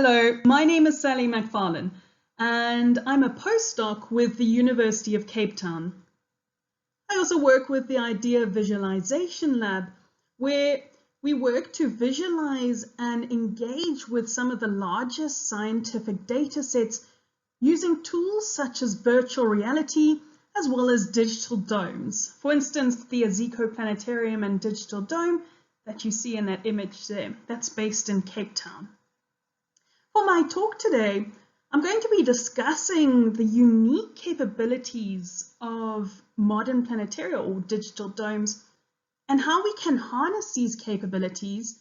Hello, my name is Sally Macfarlane and I'm a postdoc with the University of Cape Town. I also work with the IAU Visualization Lab, where we work to visualize and engage with some of the largest scientific data sets using tools such as virtual reality as well as digital domes. For instance, the Aziko Planetarium and Digital Dome that you see in that image there, that's based in Cape Town. For my talk today, I'm going to be discussing the unique capabilities of modern planetarium or digital domes and how we can harness these capabilities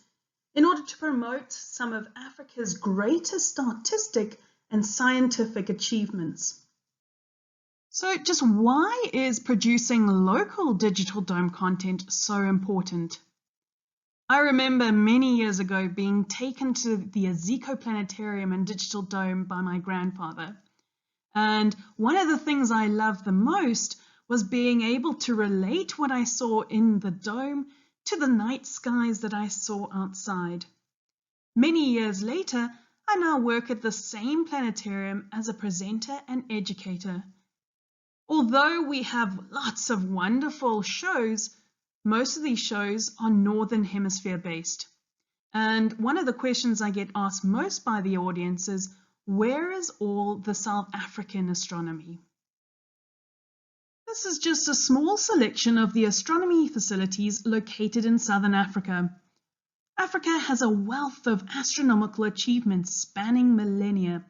in order to promote some of Africa's greatest artistic and scientific achievements. So just why is producing local digital dome content so important? I remember many years ago being taken to the Aziko Planetarium and Digital Dome by my grandfather. And one of the things I loved the most was being able to relate what I saw in the dome to the night skies that I saw outside. Many years later, I now work at the same planetarium as a presenter and educator. Although we have lots of wonderful shows, most of these shows are Northern Hemisphere based. And one of the questions I get asked most by the audience is, where is all the South African astronomy? This is just a small selection of the astronomy facilities located in Southern Africa. Africa has a wealth of astronomical achievements spanning millennia.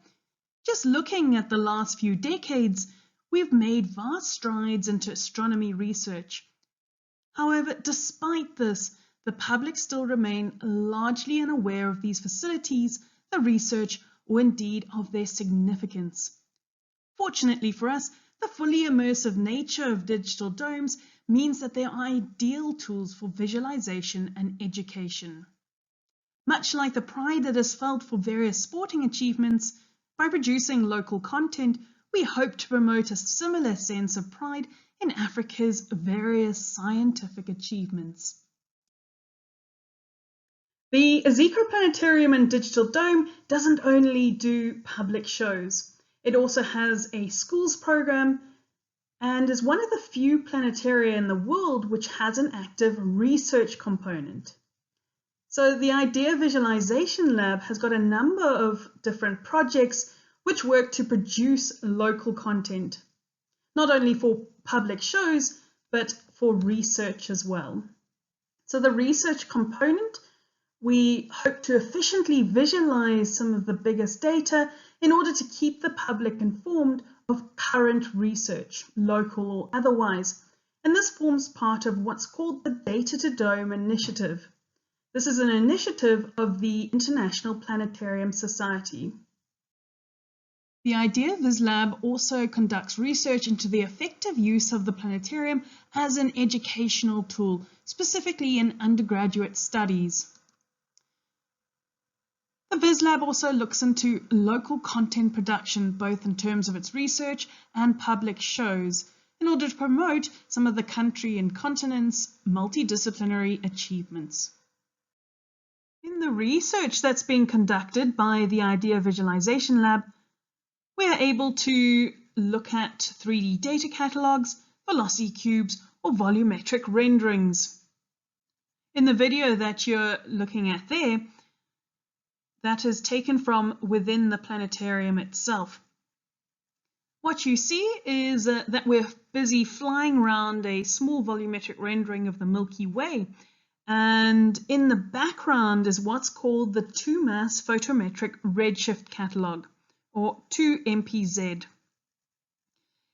Just looking at the last few decades, we've made vast strides into astronomy research. However, despite this, the public still remain largely unaware of these facilities, the research, or indeed of their significance. Fortunately for us, the fully immersive nature of digital domes means that they are ideal tools for visualization and education. Much like the pride that is felt for various sporting achievements, by producing local content, we hope to promote a similar sense of pride in Africa's various scientific achievements. The Aziko Planetarium and Digital Dome doesn't only do public shows. It also has a schools program and is one of the few planetaria in the world which has an active research component. So the IAU Visualization Lab has got a number of different projects which work to produce local content, not only for public shows, but for research as well. So the research component, we hope to efficiently visualize some of the biggest data in order to keep the public informed of current research, local or otherwise. And this forms part of what's called the Data to Dome initiative. This is an initiative of the International Planetarium Society. The IAU Viz Lab also conducts research into the effective use of the planetarium as an educational tool, specifically in undergraduate studies. The Viz Lab also looks into local content production, both in terms of its research and public shows, in order to promote some of the country and continent's multidisciplinary achievements. In the research that's being conducted by the IAU Visualization Lab, we are able to look at 3D data catalogs, velocity cubes, or volumetric renderings. In the video that you're looking at there, that is taken from within the planetarium itself. What you see is that we're busy flying around a small volumetric rendering of the Milky Way, and in the background is what's called the 2-mass photometric redshift catalog, or 2MPZ.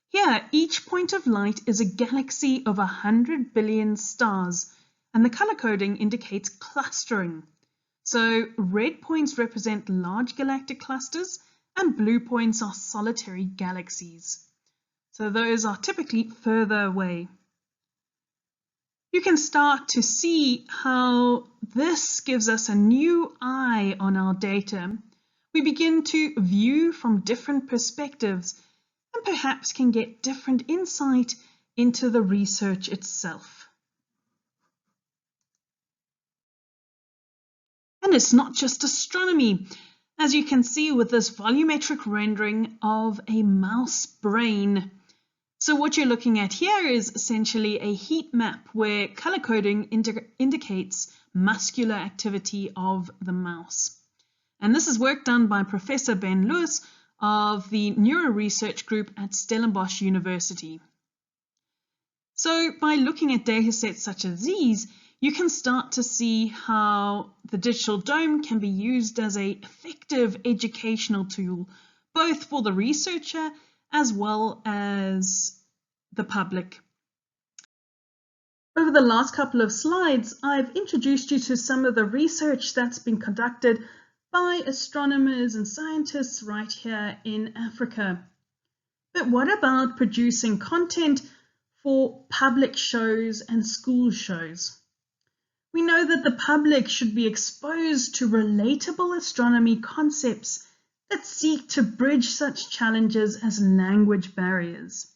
Here, each point of light is a galaxy of 100 billion stars, and the color coding indicates clustering. So red points represent large galactic clusters, and blue points are solitary galaxies. So those are typically further away. You can start to see how this gives us a new eye on our data. We begin to view from different perspectives and perhaps can get different insight into the research itself. And it's not just astronomy. as you can see with this volumetric rendering of a mouse brain. So what you're looking at here is essentially a heat map where color coding indicates muscular activity of the mouse. And this is work done by Professor Ben Lewis of the Neuro Research Group at Stellenbosch University. So by looking at datasets such as these, you can start to see how the digital dome can be used as an effective educational tool, both for the researcher as well as the public. Over the last couple of slides, I've introduced you to some of the research that's been conducted by astronomers and scientists right here in Africa. But what about producing content for public shows and school shows? We know that the public should be exposed to relatable astronomy concepts that seek to bridge such challenges as language barriers.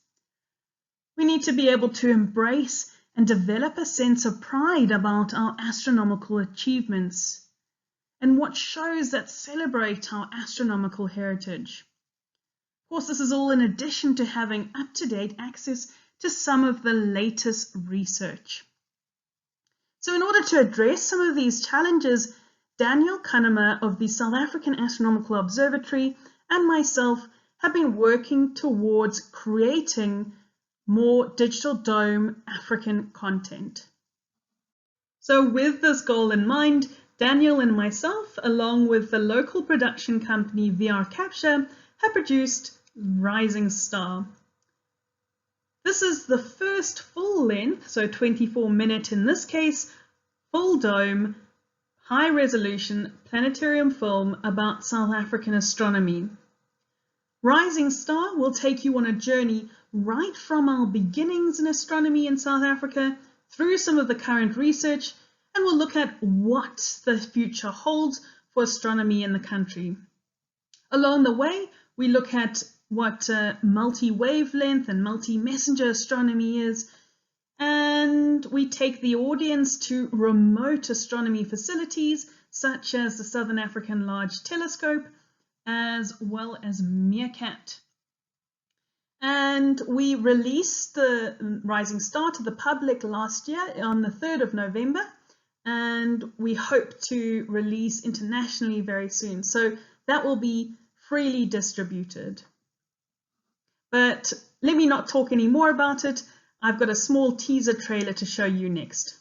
We need to be able to embrace and develop a sense of pride about our astronomical achievements and watch shows that celebrate our astronomical heritage. Of course, this is all in addition to having up-to-date access to some of the latest research. So in order to address some of these challenges, Daniel Kahnemer of the South African Astronomical Observatory and myself have been working towards creating more digital dome African content. So with this goal in mind, Daniel and myself, along with the local production company VR Capture, have produced Rising Star. This is the first full length, so 24-minute in this case, full dome, high resolution planetarium film about South African astronomy. Rising Star will take you on a journey right from our beginnings in astronomy in South Africa through some of the current research, and we'll look at what the future holds for astronomy in the country. Along the way, we look at what multi-wavelength and multi-messenger astronomy is, and we take the audience to remote astronomy facilities such as the Southern African Large Telescope as well as Meerkat. And we released the Rising Star to the public last year on the 3rd of November, and we hope to release internationally very soon. So that will be freely distributed. But let me not talk any more about it. I've got a small teaser trailer to show you next.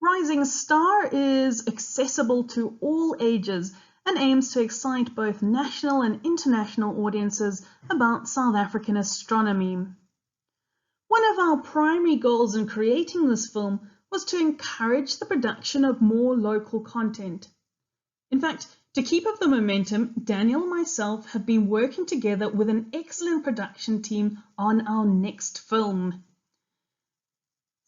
Rising Star is accessible to all ages and aims to excite both national and international audiences about South African astronomy. One of our primary goals in creating this film was to encourage the production of more local content. In fact, to keep up the momentum, Daniel and myself have been working together with an excellent production team on our next film.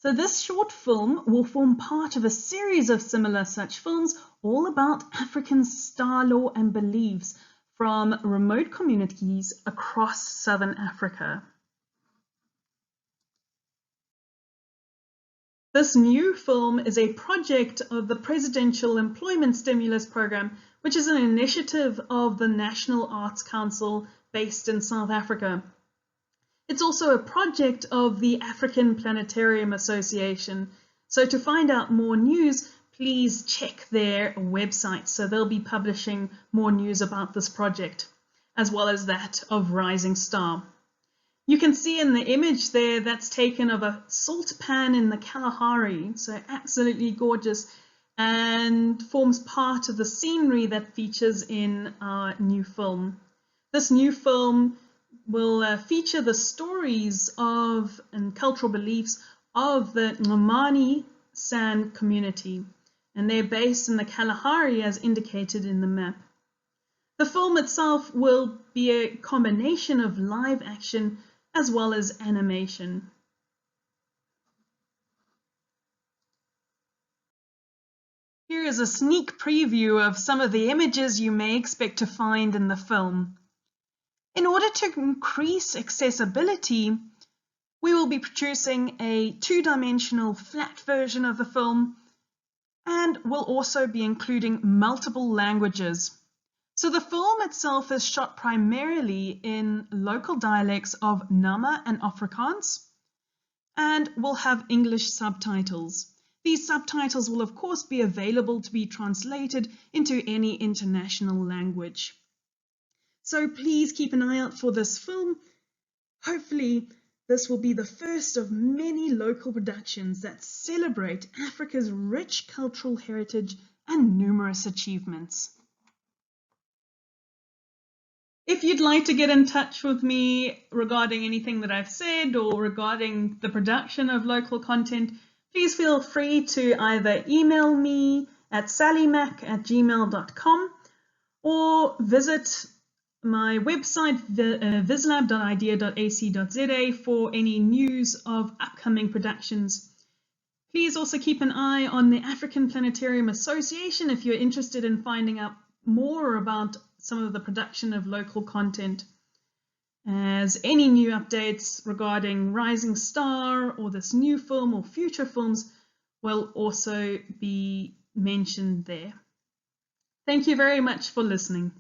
So this short film will form part of a series of similar such films all about African star lore and beliefs from remote communities across Southern Africa. This new film is a project of the Presidential Employment Stimulus Program, which is an initiative of the National Arts Council based in South Africa. It's also a project of the African Planetarium Association. So to find out more news, please check their website. So they'll be publishing more news about this project, as well as that of Rising Star. You can see in the image there that's taken of a salt pan in the Kalahari, so absolutely gorgeous, and forms part of the scenery that features in our new film. This new film will feature the stories of and cultural beliefs of the Ngomani San community, and they're based in the Kalahari as indicated in the map. The film itself will be a combination of live action as well as animation. Here is a sneak preview of some of the images you may expect to find in the film. In order to increase accessibility, we will be producing a two-dimensional flat version of the film, and will also be including multiple languages. So the film itself is shot primarily in local dialects of Nama and Afrikaans, and will have English subtitles. These subtitles will of course be available to be translated into any international language. So please keep an eye out for this film. Hopefully this will be the first of many local productions that celebrate Africa's rich cultural heritage and numerous achievements. If you'd like to get in touch with me regarding anything that I've said or regarding the production of local content, please feel free to either email me at sallymac@gmail.com or visit my website vislab.idea.ac.za for any news of upcoming productions. Please also keep an eye on the African Planetarium Association if you're interested in finding out more about some of the production of local content, as any new updates regarding Rising Star or this new film or future films will also be mentioned there. Thank you very much for listening.